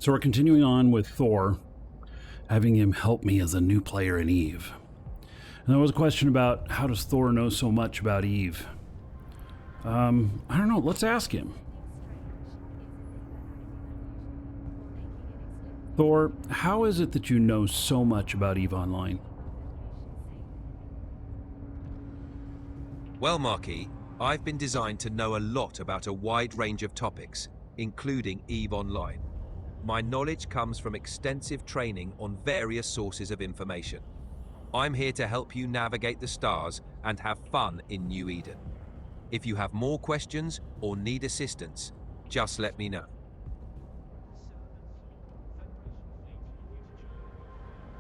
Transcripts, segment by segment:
So we're continuing on with Thor, having him help me as a new player in Eve. And there was a question about how does Thor know so much about Eve? I don't know, let's ask him. Thor, how is it that you know so much about Eve Online? Well, Markee, I've been designed to know a lot about a wide range of topics, including EVE Online. My knowledge comes from extensive training on various sources of information. I'm here to help you navigate the stars and have fun in New Eden. If you have more questions or need assistance, just let me know.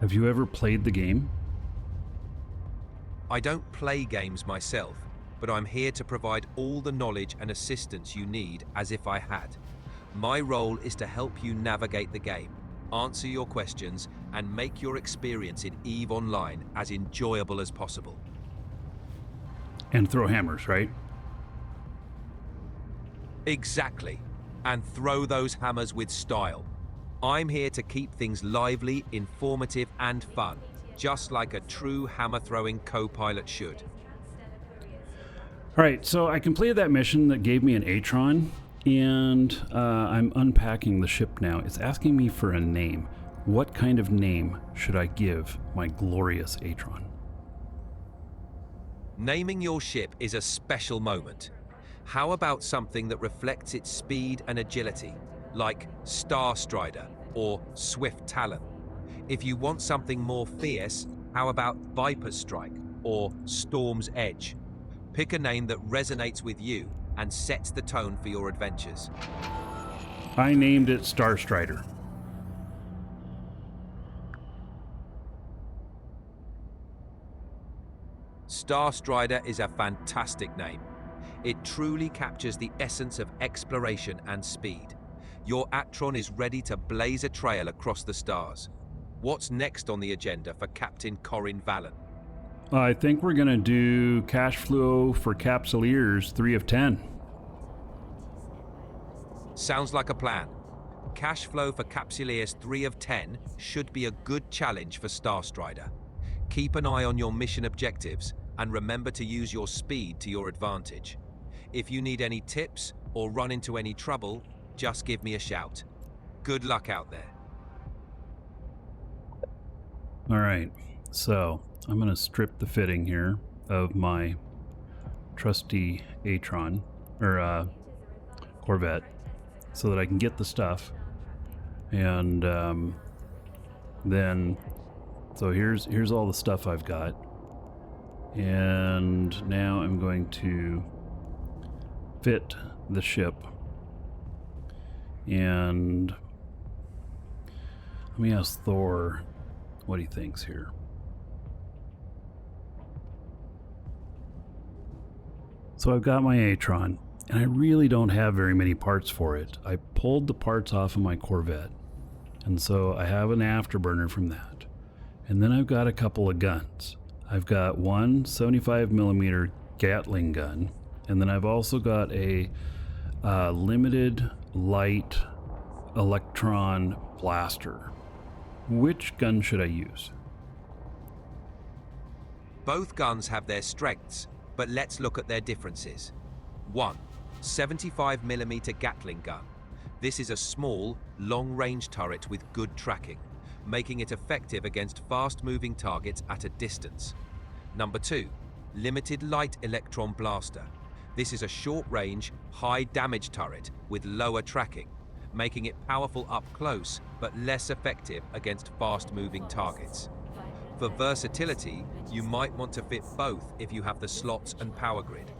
Have you ever played the game? I don't play games myself, but I'm here to provide all the knowledge and assistance you need as if I had. My role is to help you navigate the game, answer your questions, and make your experience in EVE Online as enjoyable as possible. And throw hammers, right? Exactly. And throw those hammers with style. I'm here to keep things lively, informative, and fun, just like a true hammer-throwing co-pilot should. All right, so I completed that mission that gave me an Atron, and I'm unpacking the ship now. It's asking me for a name. What kind of name should I give my glorious Atron? Naming your ship is a special moment. How about something that reflects its speed and agility, like Star Strider or Swift Talon? If you want something more fierce, how about Viper Strike or Storm's Edge? Pick a name that resonates with you and sets the tone for your adventures. I named it Star Strider. Star Strider is a fantastic name. It truly captures the essence of exploration and speed. Your Atron is ready to blaze a trail across the stars. What's next on the agenda for Captain Corin Vallon? I think we're going to do cash flow for Capsuleers 3 of 10. Sounds like a plan. Cash flow for Capsuleers 3 of 10 should be a good challenge for Star Strider. Keep an eye on your mission objectives and remember to use your speed to your advantage. If you need any tips or run into any trouble, just give me a shout. Good luck out there. All right, so I'm going to strip the fitting here of my trusty Atron, or Corvette, so that I can get the stuff. And then, so here's all the stuff I've got. And now I'm going to fit the ship. And let me ask Thor what he thinks here. So I've got my Atron, and I really don't have very many parts for it. I pulled the parts off of my Corvette, and so I have an afterburner from that. And then I've got a couple of guns. I've got one 75mm Gatling gun, and then I've also got a limited light electron blaster. Which gun should I use? Both guns have their strengths, but let's look at their differences. 1. 75mm Gatling gun. This is a small, long-range turret with good tracking, making it effective against fast-moving targets at a distance. Number 2. Limited light electron blaster. This is a short-range, high-damage turret with lower tracking, making it powerful up close but less effective against fast-moving targets. For versatility, you might want to fit both if you have the slots and power grid.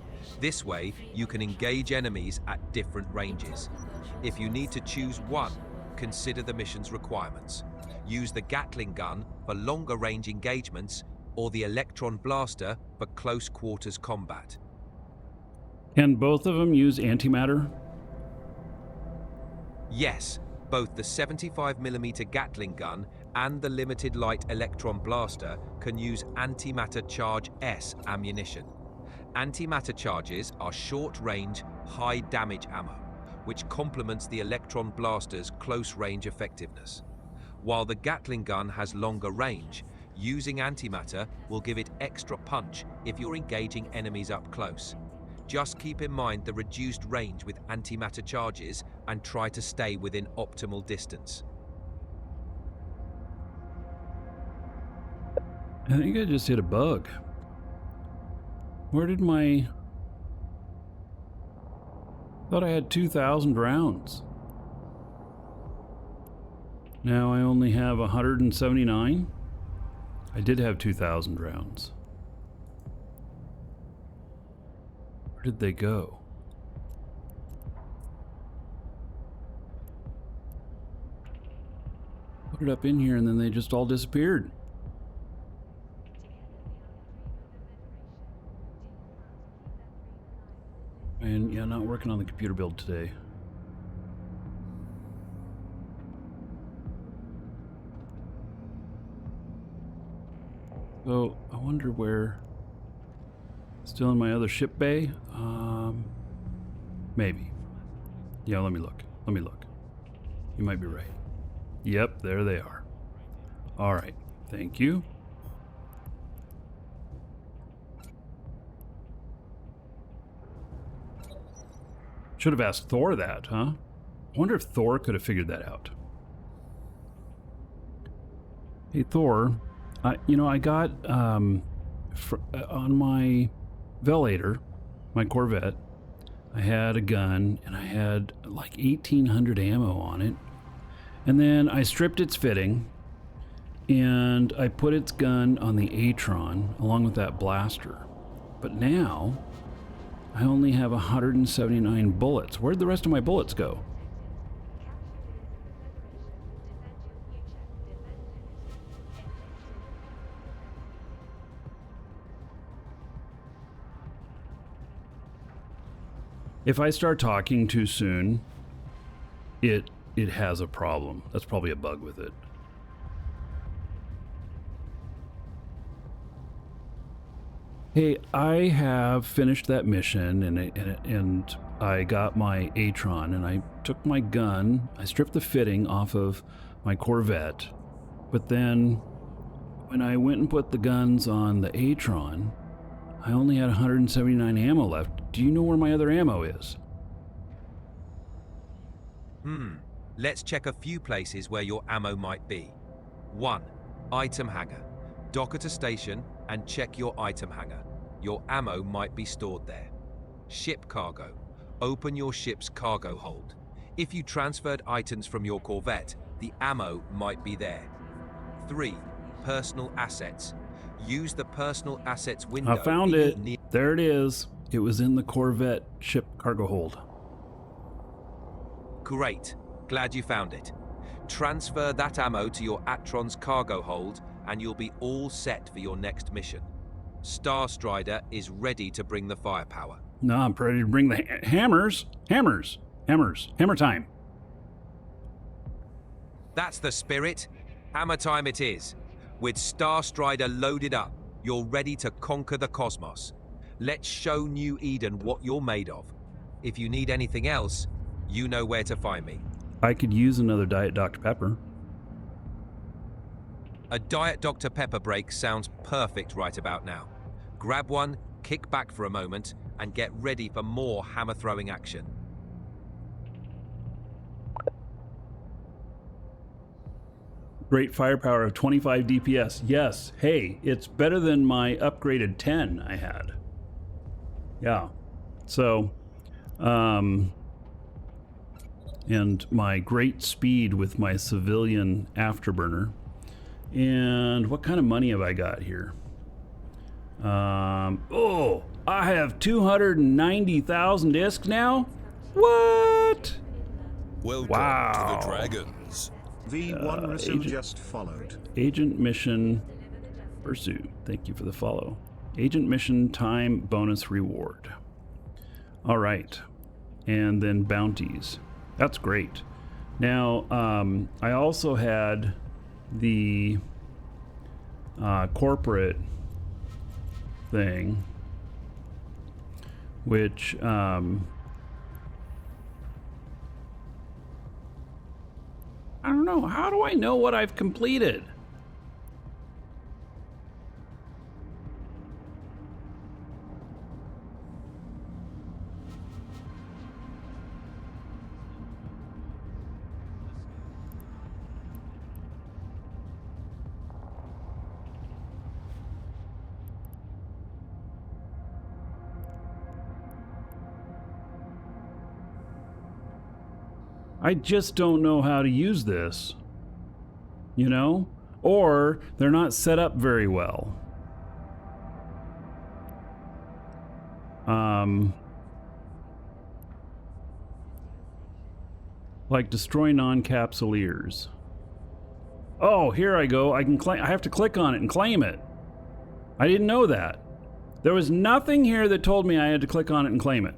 This way, you can engage enemies at different ranges. If you need to choose one, consider the mission's requirements. Use the Gatling gun for longer range engagements or the electron blaster for close quarters combat. Can both of them use antimatter? Yes, both the 75mm Gatling gun and the limited light electron blaster can use antimatter charge S ammunition. Antimatter charges are short-range, high-damage ammo, which complements the Electron Blaster's close-range effectiveness. While the Gatling gun has longer range, using antimatter will give it extra punch if you're engaging enemies up close. Just keep in mind the reduced range with antimatter charges and try to stay within optimal distance. I think I just hit a bug. Where did my... Thought I had 2,000 rounds. Now I only have 179. I did have 2,000 rounds. Where did they go? Put it up in here and then they just all disappeared. And yeah, not working on the computer build today. So I wonder where. Still in my other ship bay? Maybe. Yeah, let me look. Let me look. You might be right. Yep, there they are. All right. Thank you. Should have asked Thor that, huh? I wonder if Thor could have figured that out. Hey, Thor. I got on my Velator, my Corvette, I had a gun and I had like 1,800 ammo on it. And then I stripped its fitting and I put its gun on the Atron along with that blaster. But now I only have 179 bullets. Where'd the rest of my bullets go? If I start talking too soon, it has a problem. That's probably a bug with it. Hey, I have finished that mission and I got my Atron and I took my gun, I stripped the fitting off of my Corvette, but then when I went and put the guns on the Atron, I only had 179 ammo left. Do you know where my other ammo is? Let's check a few places where your ammo might be. 1. Item hanger. Dock at a station and check your item hanger. Your ammo might be stored there. Ship cargo. Open your ship's cargo hold. If you transferred items from your Corvette, the ammo might be there. 3. Personal assets. Use the personal assets window. I found it. There it is. It was in the Corvette ship cargo hold. Great. Glad you found it. Transfer that ammo to your Atron's cargo hold and you'll be all set for your next mission. Star Strider is ready to bring the firepower. No, I'm ready to bring the hammers. Hammers. Hammer time. That's the spirit. Hammer time it is. With Star Strider loaded up, you're ready to conquer the cosmos. Let's show New Eden what you're made of. If you need anything else, you know where to find me. I could use another Diet Dr. Pepper. A Diet Dr. Pepper break sounds perfect right about now. Grab one, kick back for a moment, and get ready for more hammer-throwing action. Great firepower of 25 DPS. Yes. Hey, it's better than my upgraded 10 I had. Yeah. So, and my great speed with my civilian afterburner. And what kind of money have I got here? Oh, I have 290,000 discs now? What? Welcome Wow. to the Dragons. V1 Rasul just followed. Agent mission pursuit. Thank you for the follow. Agent mission time bonus reward. All right. And then bounties. That's great. Now, I also had the corporate thing, which I don't know. How do I know what I've completed? I just don't know how to use this, you know? Or they're not set up very well. Like destroy non-capsuleers. Oh, here I go. I can claim. I have to click on it and claim it. I didn't know that. There was nothing here that told me I had to click on it and claim it.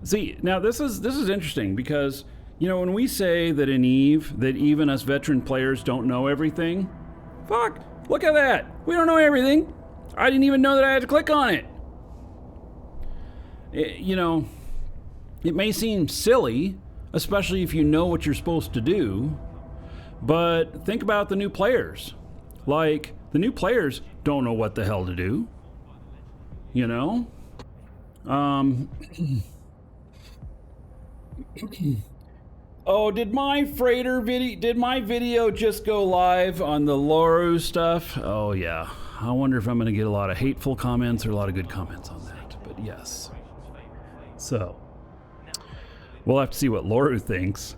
See, now this is interesting because, you know, when we say that in EVE, that even us veteran players don't know everything, fuck, look at that. We don't know everything. I didn't even know that I had to click on it. You know, it may seem silly, especially if you know what you're supposed to do, but think about the new players. Like, the new players don't know what the hell to do, you know? Oh, did my video just go live on the Loru stuff? Oh yeah. I wonder if I'm going to get a lot of hateful comments or a lot of good comments on that. But yes. So, we'll have to see what Loru thinks.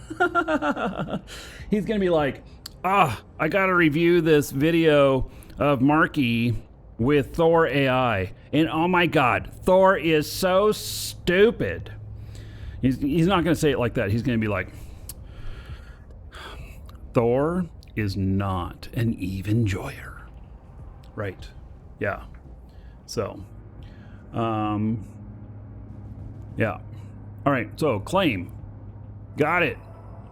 He's going to be like, I got to review this video of Markee with Thor AI. And oh my God, Thor is so stupid. He's not going to say it like that. He's going to be like, Thor is not an EVE enjoyer. Right. Yeah. So, yeah. All right. So claim. Got it.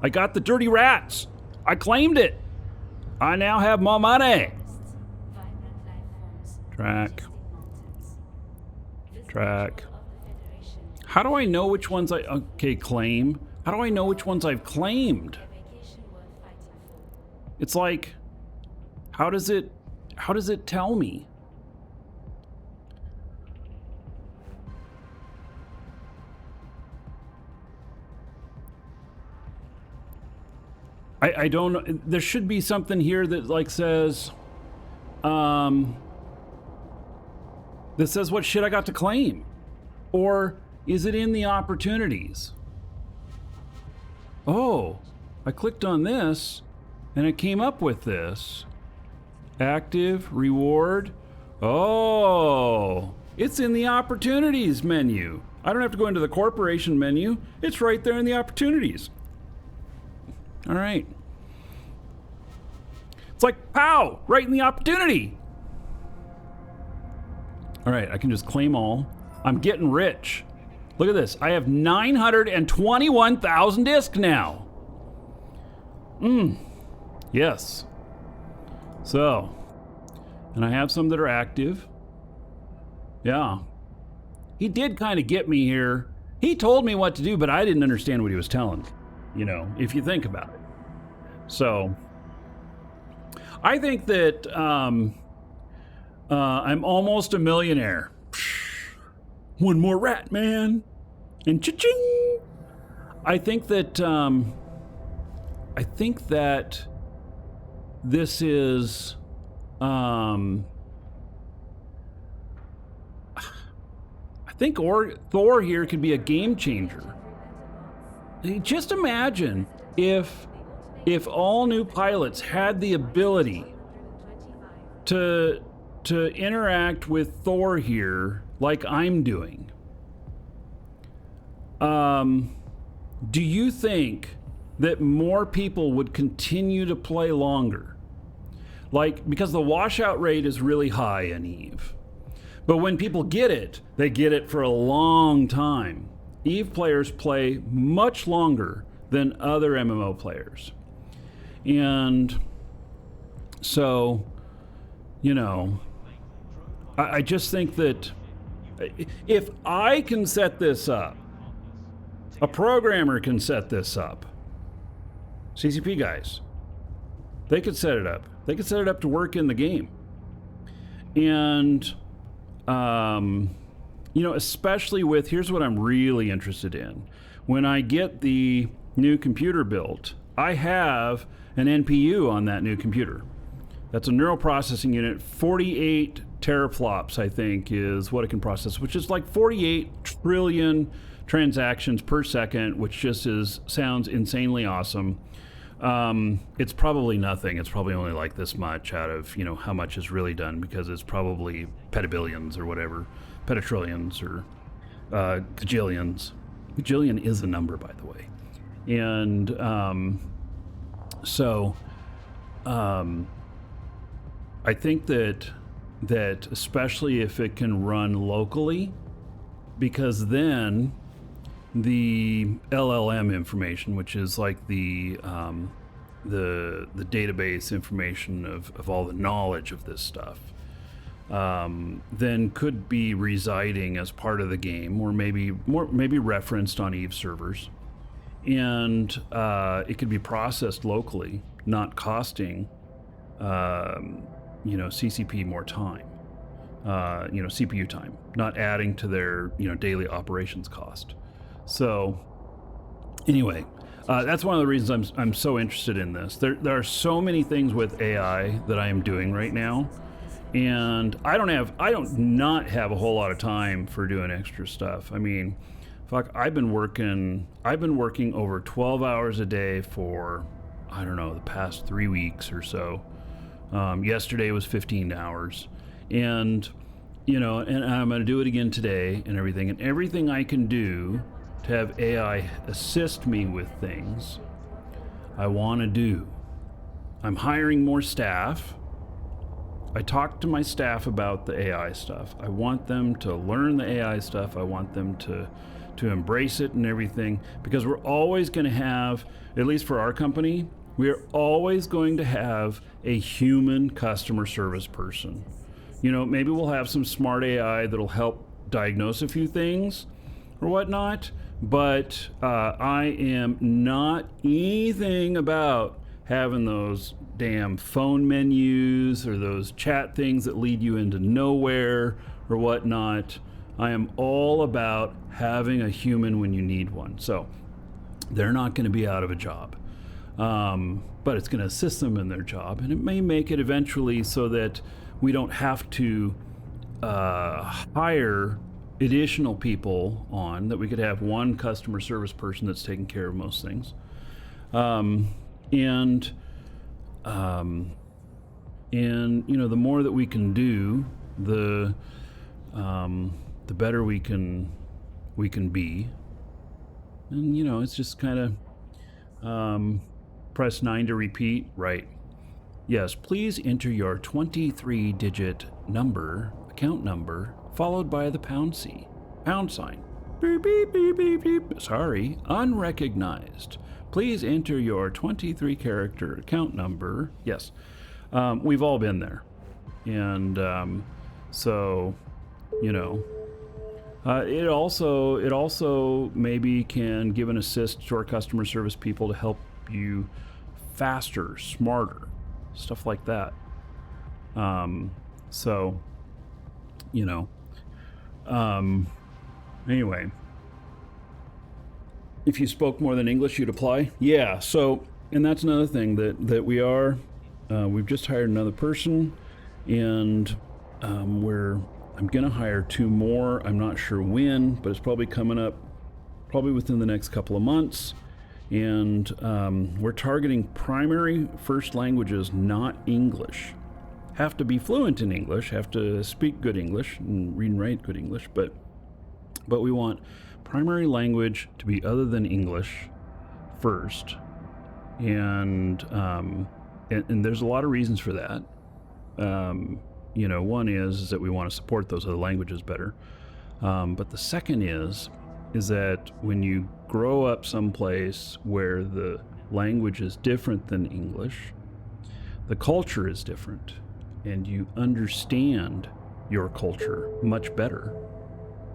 I got the dirty rats. I claimed it. I now have more money. Track. How do I know which ones claim? How do I know which ones I've claimed? It's like, how does it tell me? I don't know. There should be something here that like says, that says what shit I got to claim. Or is it in the opportunities? Oh, I clicked on this and it came up with this. Active, reward. Oh, it's in the opportunities menu. I don't have to go into the corporation menu. It's right there in the opportunities. All right. It's like, pow, right in the opportunity. All right, I can just claim all. I'm getting rich. Look at this. I have 921,000 discs now. Yes. So, and I have some that are active. Yeah. He did kind of get me here. He told me what to do, but I didn't understand what he was telling me, you know, if you think about it. So, I think that I'm almost a millionaire. One more rat, man. And cha-ching! I think that this is I think Thor here could be a game changer. Just imagine if all new pilots had the ability to interact with Thor here like I'm doing. Do you think that more people would continue to play longer? Like, because the washout rate is really high in EVE. But when people get it, they get it for a long time. EVE players play much longer than other MMO players. And so, you know, I just think that if I can set this up, a programmer can set this up, CCP guys. They could set it up. They could set it up to work in the game. And, you know, especially with, here's what I'm really interested in. When I get the new computer built, I have an NPU on that new computer. That's a neural processing unit. 48 teraflops, I think, is what it can process, which is like 48 trillion transactions per second, which just sounds insanely awesome. It's probably nothing. It's probably only like this much out of, you know, how much is really done, because it's probably petabillions or whatever, petatrillions or gajillions. Gajillion is a number, by the way. And I think that especially if it can run locally, because then the LLM information, which is like the database information of all the knowledge of this stuff, then could be residing as part of the game, or maybe referenced on Eve servers, and it could be processed locally, not costing CCP more time, CPU time, not adding to their daily operations cost. So anyway, that's one of the reasons I'm so interested in this. There are so many things with AI that I am doing right now, and I don't not have a whole lot of time for doing extra stuff. I mean, fuck, I've been working over 12 hours a day for, I don't know, the past 3 weeks or so. Yesterday was 15 hours, and and I'm going to do it again today, and everything I can do to have AI assist me with things I want to do. I'm hiring more staff. I talked to my staff about the AI stuff. I want them to learn the AI stuff. I want them to embrace it and everything, because we're always going to have, at least for our company, we are always going to have a human customer service person. Maybe we'll have some smart AI that'll help diagnose a few things or whatnot, but I am not anything about having those damn phone menus or those chat things that lead you into nowhere or whatnot. I am all about having a human when you need one. So they're not going to be out of a job. But it's going to assist them in their job, and it may make it eventually so that we don't have to hire additional people on, that we could have one customer service person that's taking care of most things. And the more that we can do, the better we can be. And it's just kind of press 9 to repeat. Right. Yes, please enter your 23-digit account number, followed by the pound sign. Beep, beep, beep, beep, beep. Sorry, unrecognized. Please enter your 23-character account number. Yes, we've all been there. And it also maybe can give an assist to our customer service people to help you faster, smarter, stuff like that. Anyway, if you spoke more than English, you'd apply. Yeah. So, and that's another thing that we've just hired another person, and I'm going to hire 2 more. I'm not sure when, but it's probably coming up, probably within the next couple of months. And we're targeting primary first languages, not English. Have to be fluent in English, have to speak good English and read and write good English, but we want primary language to be other than English first. And there's a lot of reasons for that. One is that we want to support those other languages better. But the second is that when you grow up someplace where the language is different than English, the culture is different, and you understand your culture much better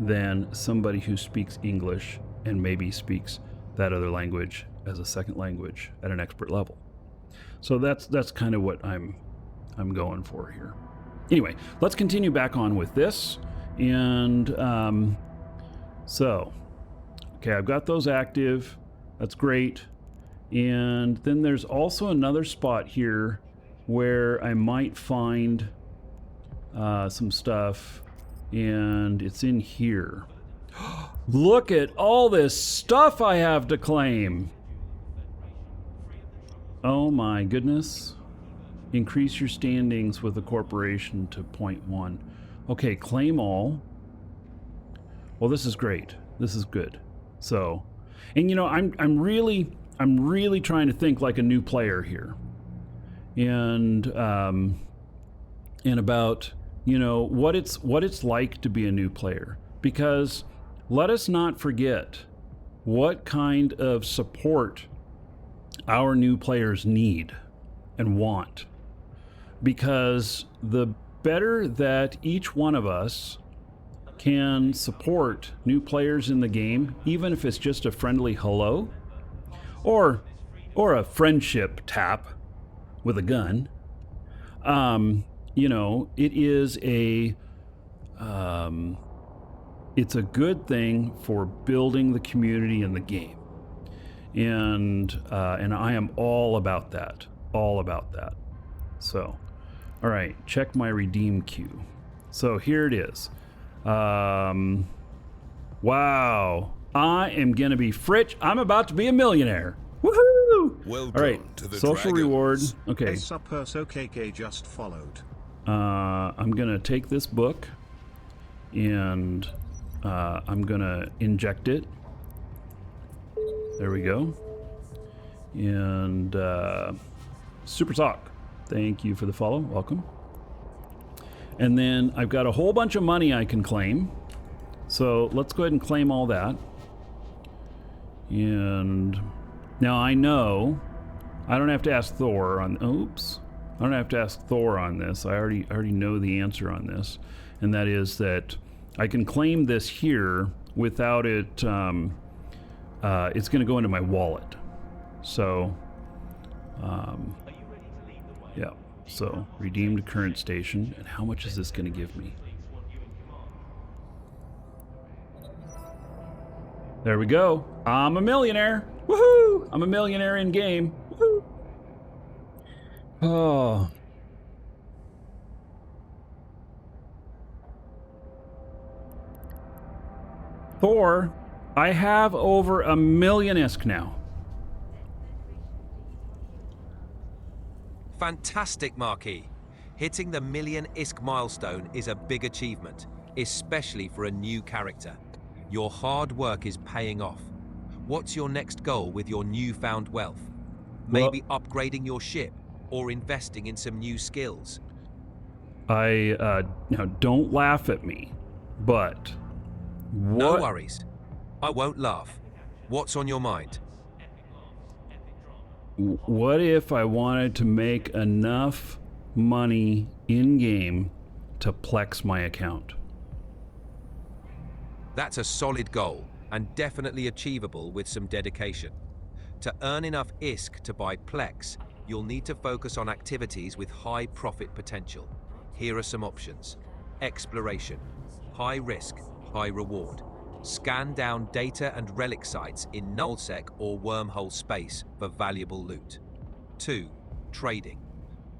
than somebody who speaks English and maybe speaks that other language as a second language at an expert level. So that's kind of what I'm going for here. Anyway, let's continue back on with this. And so, okay, I've got those active. That's great. And then there's also another spot here where I might find some stuff, and it's in here. Look at all this stuff I have to claim. Oh my goodness. Increase your standings with the corporation to 0.1. Okay, claim all. Well, this is great. This is good. So, and you know, I'm really trying to think like a new player here. And about, you know, what it's like to be a new player, because let us not forget what kind of support our new players need and want, because the better that each one of us can support new players in the game, even if it's just a friendly hello or a friendship tap with a gun, you know, it is it's a good thing for building the community in the game. And I am all about that. So, all right, check my redeem queue. So here it is. Wow, I am gonna be Fritch. I'm about to be a millionaire. Woohoo! Welcome all right, to the social reward. Okay. KK just followed. I'm gonna take this book and I'm gonna inject it. There we go. And Super Sock, thank you for the follow. Welcome. And then I've got a whole bunch of money I can claim. So let's go ahead and claim all that. And now I know I don't have to ask Thor on, oops. I don't have to ask Thor on this. I already know the answer on this. And that is that I can claim this here without it, it's gonna go into my wallet. So, yeah. So, redeemed current station. And how much is this gonna give me? There we go. I'm a millionaire. Woohoo! I'm a millionaire in game. Woohoo! Oh. Thor, I have over 1 million ISK now. Fantastic, Markee. Hitting the million ISK milestone is a big achievement, especially for a new character. Your hard work is paying off. What's your next goal with your newfound wealth? Maybe upgrading your ship or investing in some new skills. Now don't laugh at me, but what? No worries. I won't laugh. What's on your mind? What if I wanted to make enough money in game to PLEX my account? That's a solid goal and definitely achievable with some dedication. To earn enough ISK to buy PLEX, you'll need to focus on activities with high profit potential. Here are some options. Exploration. High risk, high reward. Scan down data and relic sites in nullsec or wormhole space for valuable loot. 2. Trading.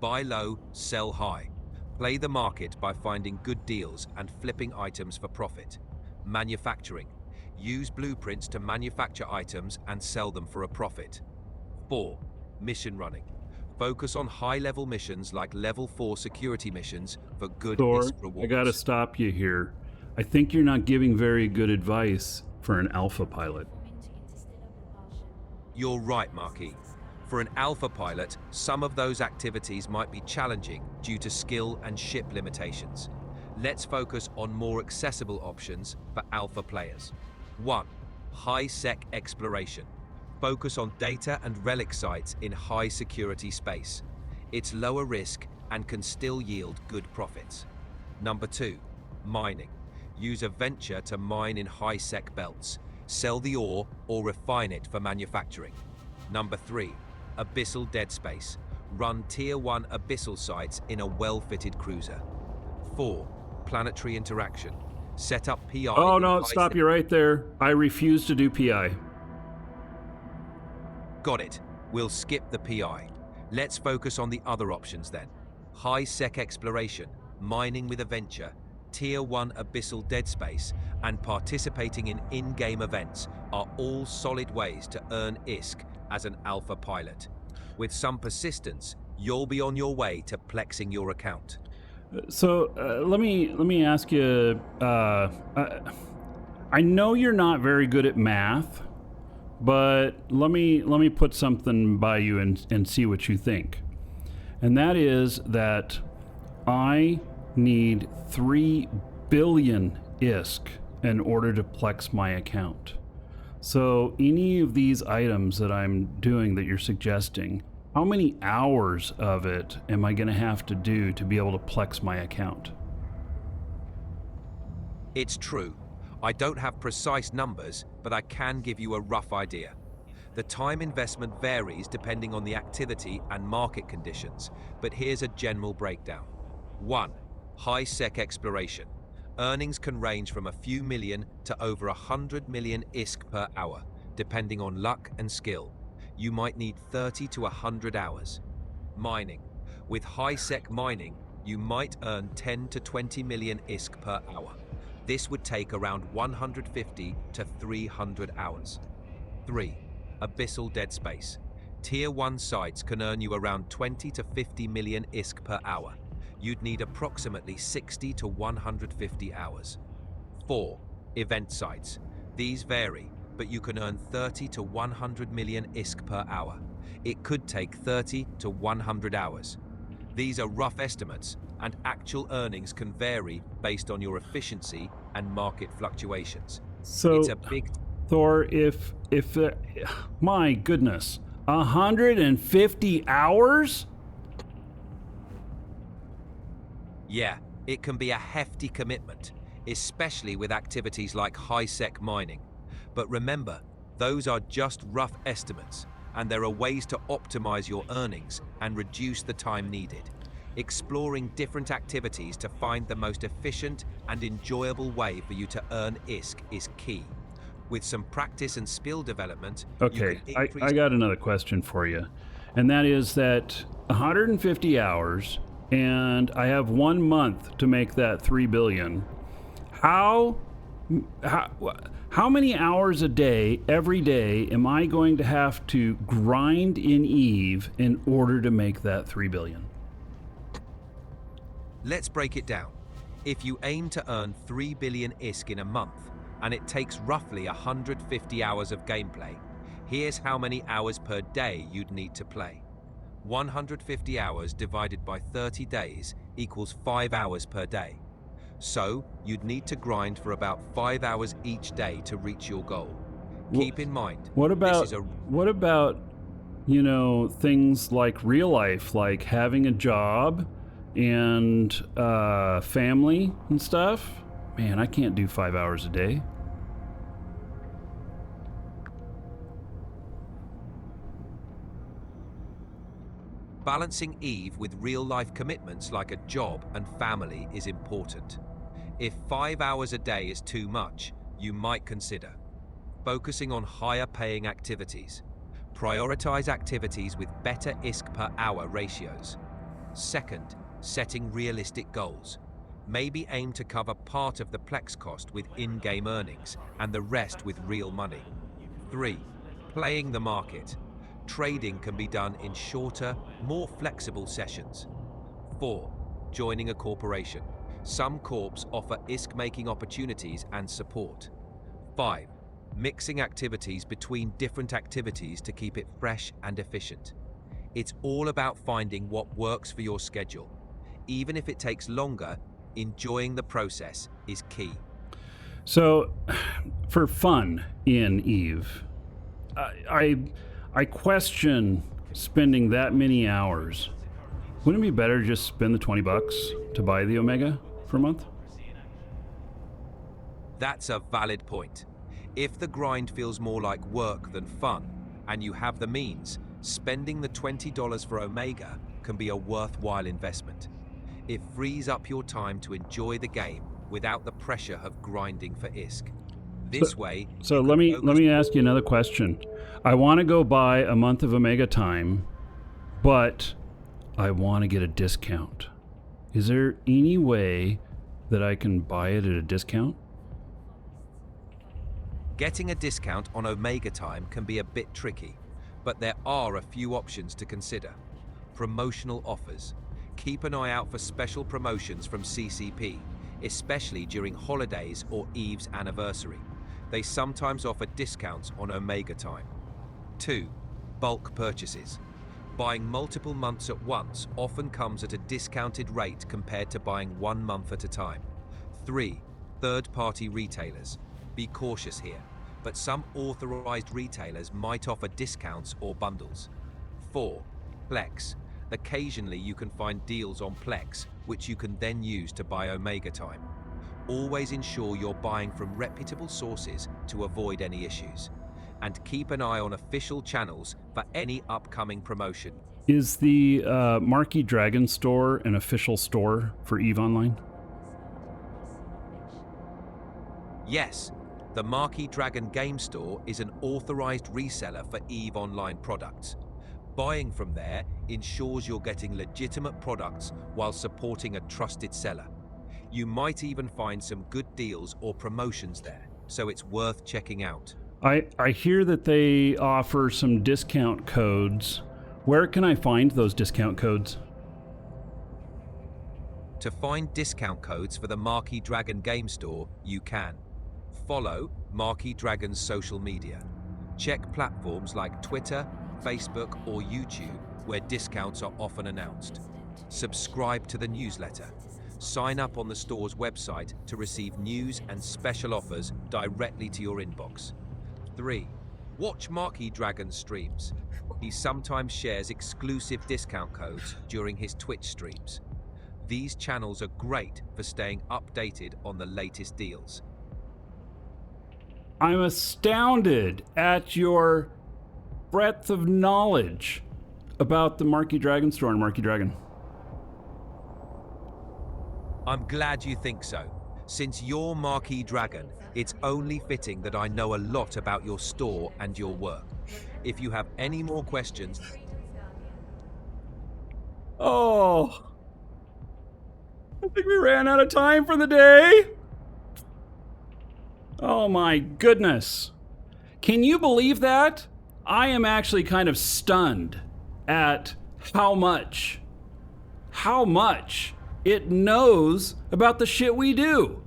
Buy low, sell high. Play the market by finding good deals and flipping items for profit. Manufacturing. Use blueprints to manufacture items and sell them for a profit. 4. Mission running. Focus on high-level missions like level 4 security missions for good Thor, ISK rewards. I gotta stop you here. I think you're not giving very good advice for an alpha pilot. You're right, Markee. For an alpha pilot, some of those activities might be challenging due to skill and ship limitations. Let's focus on more accessible options for alpha players. 1. High-sec exploration. Focus on data and relic sites in high security space. It's lower risk and can still yield good profits. Number 2. Mining. Use a venture to mine in high-sec belts. sell the ore or refine it for manufacturing. Number 3, abyssal dead space. Run Tier 1 abyssal sites in a well-fitted cruiser. 4, planetary interaction. Set up PI. Oh in no, stop you right there. I refuse to do PI. Got it. We'll skip the PI. Let's focus on the other options then. High-sec exploration, mining with a venture, Tier 1 abyssal dead space, and participating in in-game events are all solid ways to earn ISK as an alpha pilot. With some persistence, you'll be on your way to plexing your account. So let me ask you. I know you're not very good at math, but let me put something by you and see what you think. And that is that I need 3 billion ISK in order to plex my account. So any of these items that I'm doing that you're suggesting, how many hours of it am I going to have to do to be able to plex my account? It's true. I don't have precise numbers, but I can give you a rough idea. The time investment varies depending on the activity and market conditions, but here's a general breakdown. 1. High-sec exploration. Earnings can range from a few million to over 100 million ISK per hour, depending on luck and skill. You might need 30 to 100 hours. Mining. With high-sec mining, you might earn 10 to 20 million ISK per hour. This would take around 150 to 300 hours. 3. Abyssal dead space. Tier 1 sites can earn you around 20 to 50 million ISK per hour. You'd need approximately 60 to 150 hours. 4. Event sites. These vary, but you can earn 30 to 100 million ISK per hour. It could take 30 to 100 hours. These are rough estimates, and actual earnings can vary based on your efficiency and market fluctuations. So, It's a big... Thor, if my goodness, 150 hours? Yeah, it can be a hefty commitment, especially with activities like high-sec mining. But remember, those are just rough estimates, and there are ways to optimize your earnings and reduce the time needed. Exploring different activities to find the most efficient and enjoyable way for you to earn ISK is key. With some practice and skill development, Okay, you can increase... I got another question for you. And that is that 150 hours, and I have 1 month to make that 3 billion. How many hours a day, every day, am I going to have to grind in Eve in order to make that 3 billion? Let's break it down. If you aim to earn 3 billion ISK in a month, and it takes roughly 150 hours of gameplay, here's how many hours per day you'd need to play. 150 hours divided by 30 days equals 5 hours per day. So, you'd need to grind for about 5 hours each day to reach your goal. Keep in mind, What about, this is a... what about, you know, things like real life, like having a job and family and stuff? Man, I can't do 5 hours a day. Balancing Eve with real-life commitments like a job and family is important. If 5 hours a day is too much, you might consider focusing on higher-paying activities. Prioritize activities with better ISK per hour ratios. Second, setting realistic goals. Maybe aim to cover part of the PLEX cost with in-game earnings and the rest with real money. 3. Playing the market. Trading can be done in shorter, more flexible sessions. 4. Joining a corporation. Some corps offer ISK-making opportunities and support. 5. Mixing activities between different activities to keep it fresh and efficient. It's all about finding what works for your schedule. Even if it takes longer, enjoying the process is key. So, for fun in Eve, I question spending that many hours. Wouldn't it be better to just spend the $20 to buy the Omega for a month? That's a valid point. If the grind feels more like work than fun, and you have the means, spending the $20 for Omega can be a worthwhile investment. It frees up your time to enjoy the game without the pressure of grinding for ISK. This way, So you let can me focus- ask you another question. I want to go buy a month of Omega time, but I want to get a discount. Is there any way that I can buy it at a discount? Getting a discount on Omega time can be a bit tricky, but there are a few options to consider. Promotional offers. Keep an eye out for special promotions from CCP, especially during holidays or Eve's anniversary. They sometimes offer discounts on Omega time. 2. Bulk purchases. Buying multiple months at once often comes at a discounted rate compared to buying 1 month at a time. 3. Third-party retailers. Be cautious here, but some authorized retailers might offer discounts or bundles. 4. PLEX. Occasionally you can find deals on PLEX, which you can then use to buy Omega time. Always ensure you're buying from reputable sources to avoid any issues. And keep an eye on official channels for any upcoming promotion. Is the Markee Dragon store an official store for EVE Online? Yes, the Markee Dragon Game Store is an authorized reseller for EVE Online products. Buying from there ensures you're getting legitimate products while supporting a trusted seller. You might even find some good deals or promotions there, so it's worth checking out. I hear that they offer some discount codes. Where can I find those discount codes? To find discount codes for the Markee Dragon Game Store, you can follow Markee Dragon's social media. Check platforms like Twitter, Facebook, or YouTube, where discounts are often announced. Subscribe to the newsletter. Sign up on the store's website to receive news and special offers directly to your inbox. 3. Watch Markee Dragon's streams. He sometimes shares exclusive discount codes during his Twitch streams. These channels are great for staying updated on the latest deals. I'm astounded at your breadth of knowledge about the Markee Dragon store and Markee Dragon. I'm glad you think so. Since you're Markee Dragon, it's only fitting that I know a lot about your store and your work. If you have any more questions... Oh, I think we ran out of time for the day. Oh my goodness. Can you believe that? I am actually kind of stunned at how much it knows about the shit we do.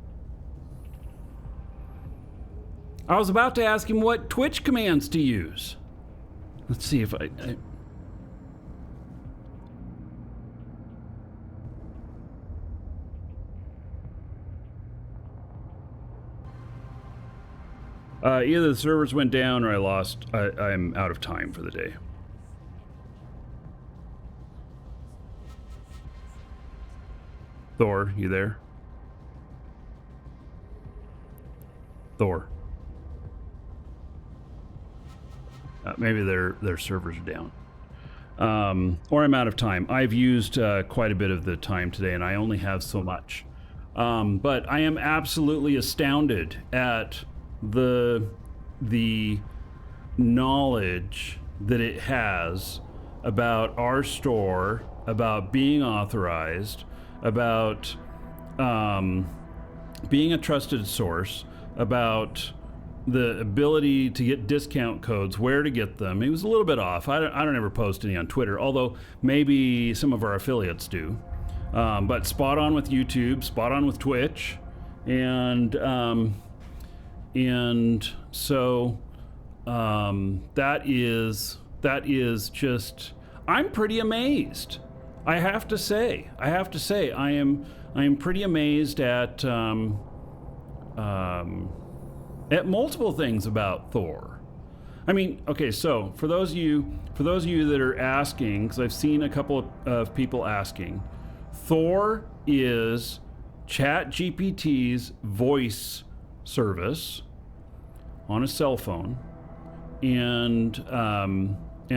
I was about to ask him what Twitch commands to use. Let's see if I either the servers went down or I'm out of time for the day. Thor, you there? Thor. Maybe their servers are down. Or I'm out of time. I've used quite a bit of the time today, and I only have so much. But I am absolutely astounded at the knowledge that it has about our store, about being authorized, about being a trusted source, about the ability to get discount codes, where to get them. He was a little bit off. I don't ever post any on Twitter, although maybe some of our affiliates do. But spot on with YouTube, spot on with Twitch, and so that is just, I'm pretty amazed. I have to say I am pretty amazed at multiple things about Thor. I mean, okay, so for those of you that are asking, because I've seen a couple of people asking, Thor is ChatGPT's voice service. on a cell phone, and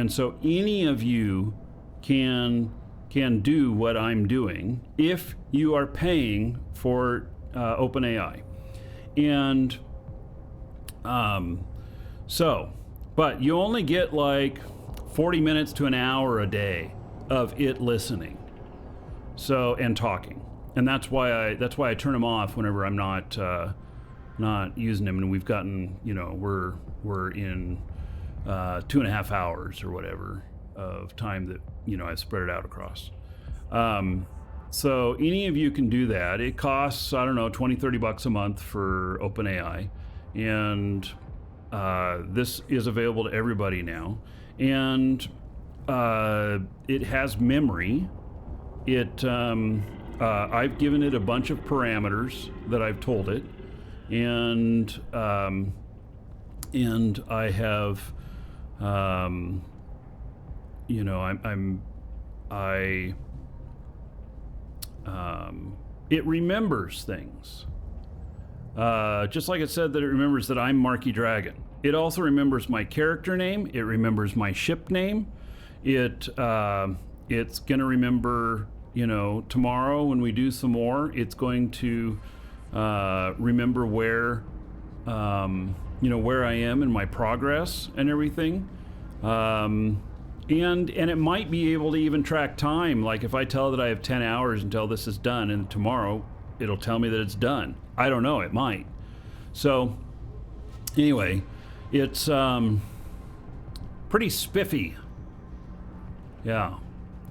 so any of you can do what I'm doing if you are paying for OpenAI. And but you only get like 40 minutes to an hour a day of it listening, and talking, and that's why I turn them off whenever I'm not using them. And we've gotten, we're in 2.5 hours or whatever of time that I've spread it out across. So any of you can do that. It costs, I don't know, $20-30 a month for OpenAI, and this is available to everybody now. And it has memory. I've given it a bunch of parameters that I've told it, and I have, it remembers things. Just like it said that it remembers that I'm Markee Dragon. It also remembers my character name. It remembers my ship name. It's gonna remember, tomorrow when we do some more, it's going to remember where I am in my progress and everything. And it might be able to even track time. Like if I tell that I have 10 hours until this is done, and tomorrow it'll tell me that it's done. I don't know, it might. So anyway, it's pretty spiffy. Yeah,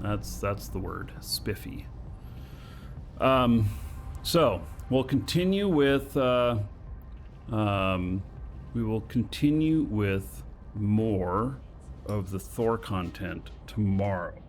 that's the word, spiffy. So we'll continue with more of the Thor content tomorrow.